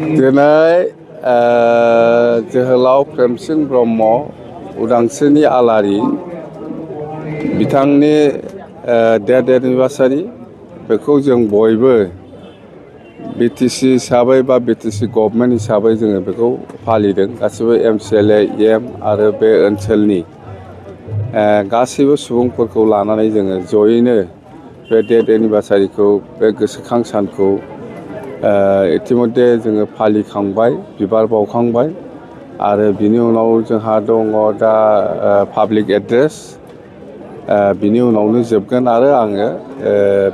दिनै जोहोलाव प्रेमसिं ब्रह्म उदांस्रिनि आलारि बिथांनि डेथ एनिभार्सारि बेखौ जों बयबो BTC हिसाबै बा BTC गभर्नमेन्ट हिसाबै जोङो बेखौ फालिदों। गासिबो MCLA EM आरो बे ओनसोलनि गासैबो सुबुंफोरखौ लानानै जोङो जयैनो बे डेथ एनिभार्सारिखौ बे गोसोखां सानखौ इतिमध्य जोङो फालिखांबाय, बिबार बावखांबाय आरो बिनि उनाव जोंहा दङ दा पाब्लिक एड्रेस, बिनि उनावनो जोबगोन आरो आङो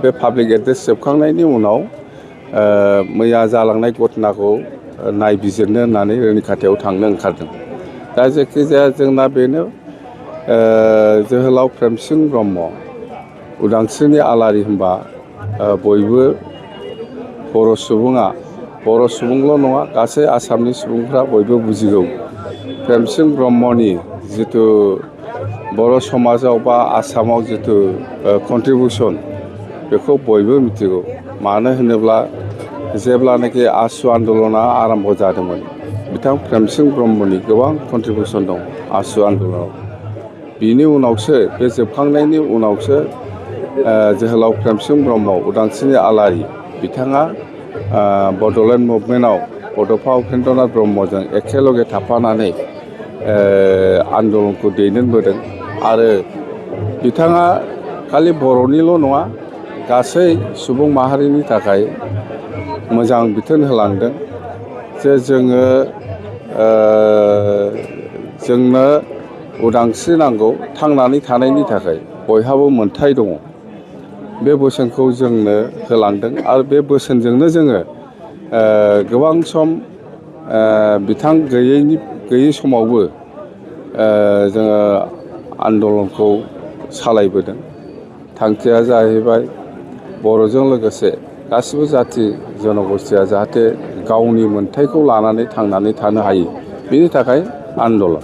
बे पाब्लिक एड्रेस जोबखांनायनि उनाव मैया जालांनाय घटनाखौ नायबिजिरनो होननानै रौनिखाथायाव थांनो ओंखारदों। दा जायखिजाया जोंना बेनो जोहोलाव प्रेमसिं ब्रह्म उदांस्रिनि आलारि होनबा बयबो बर' सुबुंल' नङा, गासै आसामनि सुबुंफ्रा बयबो बुजिगौ। प्रेमसिं ब्रह्मनि जिथु बर' समाजाव बा आसामाव जिथु कन्ट्रिबिउसन बेखौ बयबो मिथिगौ। मानो होनोब्ला जेब्लानाखि आसु आन्दलना आरम्भ जादोंमोन, बिथां प्रेमसिं ब्रह्मनि गोबां कन्ट्रिबिउसन दं आसु आन्दलनाव। बिनि उनावसो बे जोबखांनायनि उनावसो जोहोलाव प्रेमसिं ब्रह्म उदांस्रिनि आलारि बिथाङा बड'लेण्ड मुभमेन्टआव बड'फा उपेन्द्रनाथ ब्रह्मजों एखेलगे थाफानानै आन्दलनखौ दैदेनबोदों आरो बिथाङा खालि बर'निल' नङा, गासै सुबुं माहारिनि थाखाय मोजां बिथोन होलांदों जे जोंनो उदांस्रि नांगौ, थांनानै थानायनि थाखाय बयहाबो मोन्थाय दङ। बे बोसोनखौ जोंनो होलांदों आरो बे बोसोनजोंनो जोङो गोबां सम बिथां गैयै समावबो जोङो आन्दलनखौ सालायबोदों। थांखिया जाहैबाय बर'जों लोगोसे गासिबो जाथि जनगोष्ठीया जाहाथे गावनि मोन्थायखौ लानानै थांनानै थानो हायो, बेनि थाखाय आन्दलन।